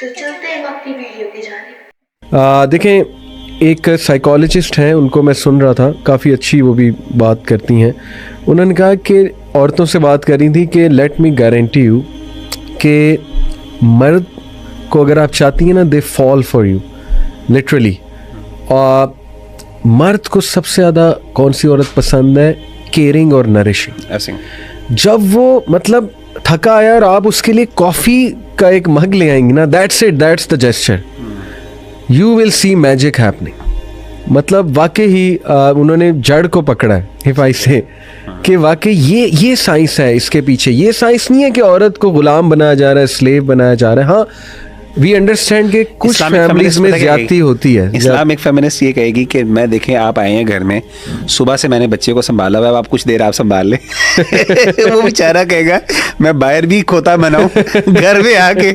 तो चलते हैं अपनी वीडियो की जानिब। देखें, एक साइकोलॉजिस्ट हैं, उनको मैं सुन रहा था, काफ़ी अच्छी वो भी बात करती हैं। उन्होंने कहा कि औरतों से बात कर रही थी कि लेट मी गारंटी यू कि मर्द को अगर आप चाहती हैं ना, they fall for you literally. मर्द को सबसे ज़्यादा कौन सी औरत पसंद है? केयरिंग और नरिशिंग। ऐसे जब वो मतलब थका आया और आप उसके लिए कॉफ़ी का एक मग ले आएंगी ना, that's it, that's the gesture, you will see magic happening. मतलब वाकई ही उन्होंने जड़ को पकड़ा है, इफ आई से, कि वाकई ये साइंस है इसके पीछे। ये साइंस नहीं है कि औरत को गुलाम बनाया जा रहा है, स्लेव बनाया जा रहा है। हाँ, वी अंडरस्टैंड कि कुछ फैमिलीज में ज्यादती होती है। इस्लामिक फेमिनिस्ट ये कहेगी कि मैं देखें, आप आए हैं घर में, सुबह से मैंने बच्चे को संभाला हुआ है, आप कुछ देर आप संभाल लें। वो बेचारा कहेगा मैं बाहर भी खोता बनाऊं, घर में आके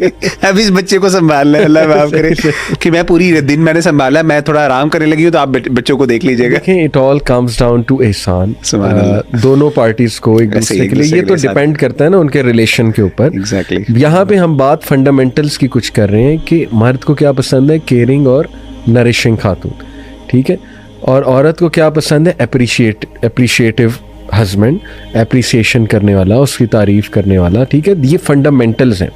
अब इस बच्चे को संभाल लें, अल्लाह माफ करे, कि मैं पूरी दिन मैंने संभाला, मैं थोड़ा आराम करने लगी हूँ, तो आप बच्चों को देख लीजिएगा। It all comes down to एहसान, दोनों पार्टीज को एक दूसरे के लिए। ये तो डिपेंड करता है ना उनके रिलेशन के ऊपर। एग्जैक्टली। यहाँ पे हम बात फंडामेंटल्स की कुछ कर रहे हैं कि मर्द को क्या पसंद है? केयरिंग और नरिशिंग खातून, ठीक है। और औरत को क्या पसंद है? एप्रिशिएटिव हस्बैंड, एप्रिसिएशन करने वाला, उसकी तारीफ करने वाला, ठीक है। ये फंडामेंटल्स हैं।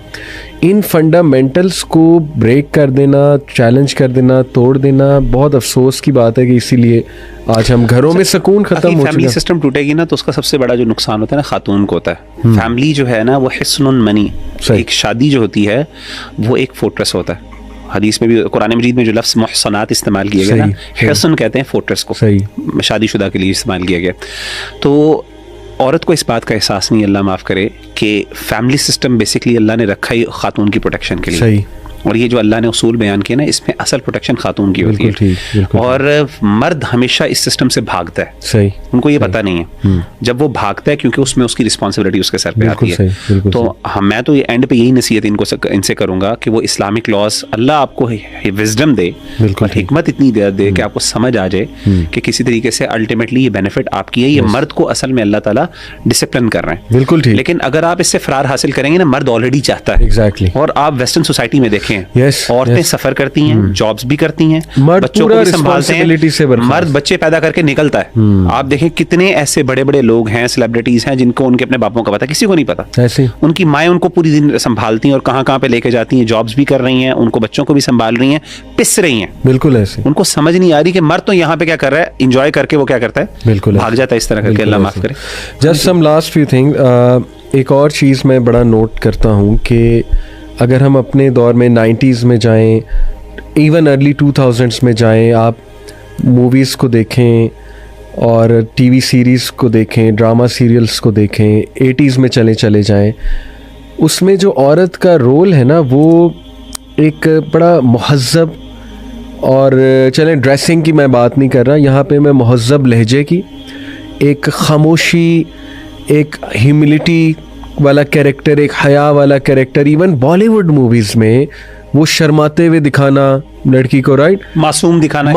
इन फंडामेंटल्स को ब्रेक कर देना, चैलेंज कर देना, तोड़ देना बहुत अफसोस की बात है कि इसीलिए आज हम घरों में सुकून खत्म हो चुका है। फैमिली सिस्टम टूटेगी ना, तो उसका सबसे बड़ा जो नुकसान होता है ना, खातून को होता है। फैमिली जो है ना, वो हिस्नुन मनी, एक शादी जो होती है वो एक फोर्ट्रेस होता है। हदीस में भी, कुरान मजीद में जो लफ्ज़ मुहसनात इस्तेमाल किया गया ना, हिस्न कहते हैं फोर्ट्रेस को, शादीशुदा के लिए इस्तेमाल किया गया। तो औरत को इस बात का एहसास नहीं, अल्लाह माफ़ करे, कि फैमिली सिस्टम बेसिकली अल्लाह ने रखा ही खातून की प्रोटेक्शन के लिए। और ये जो अल्लाह ने उसूल बयान किया ना, इसमें असल प्रोटेक्शन खातून की होती है। और मर्द हमेशा इस सिस्टम से भागता है। सही। उनको ये पता नहीं है जब वो भागता है, क्योंकि उसमें उसकी रिस्पॉन्सिबिलिटी उसके सर पे आती है। तो मैं तो ये एंड पे यही नसीहत इनसे करूंगा कि वो इस्लामिक लॉज, अल्लाह आपको विजडम दे और हिकमत इतनी दे कि आपको समझ आ जाए कि किसी तरीके से अल्टीमेटली ये बेनिफिट आपकी है। ये मर्द को असल में अल्लाह ताला डिसिप्लिन कर रहे हैं। बिल्कुल ठीक। लेकिन अगर आप इससे फरार हासिल करेंगे ना, मर्द ऑलरेडी चाहता है। एग्जैक्टली। और आप वेस्टर्न सोसाइटी में देखें, औरतें सफर करती हैं, जॉब्स भी करती हैं, बच्चों को भी संभालते हैं, मर्द बच्चे पैदा करके निकलता है। आप देखें कितने ऐसे बड़े बड़े लोग हैं, सेलिब्रिटीज हैं, जिनको उनके अपने बापों का पता किसी को नहीं पता। ऐसे उनकी माएँ उनको पूरी दिन संभालती हैं और कहाँ कहाँ पे लेके जाती हैं, जॉब्स भी कर रही हैं, उनको बच्चों को भी संभाल रही हैं, पिस रही हैं। बिल्कुल ऐसे। उनको समझ नहीं आ रही कि मर्द तो यहाँ पे क्या कर रहा है, इंजॉय करके वो क्या करता है, बिल्कुल भाग जाता है इस तरह करके। अल्लाह माफ करे। Just some last few thing, एक और चीज़ मैं बड़ा नोट करता हूँ कि अगर हम अपने दौर में 90s में जाएं, इवन अर्ली 2000s में जाएं, आप मूवीज़ को देखें और टीवी सीरीज़ को देखें, ड्रामा सीरियल्स को देखें, 80s में चले जाएं, उसमें जो औरत का रोल है ना, वो एक बड़ा मुहज़्ज़ब, और चलें ड्रेसिंग की मैं बात नहीं कर रहा यहाँ पे, मैं मुहज़्ज़ब लहजे की, एक खामोशी, एक ह्यूमिलिटी वाला कैरेक्टर, एक हया वाला कैरेक्टर। इवन बॉलीवुड मूवीज़ में वो शर्माते हुए दिखाना लड़की को, राइट, मासूम दिखाना,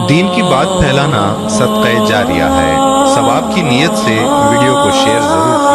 दीन की बात फैलाना सदक़े जारिया है। सवाब की नीयत से वीडियो को शेयर ज़रूर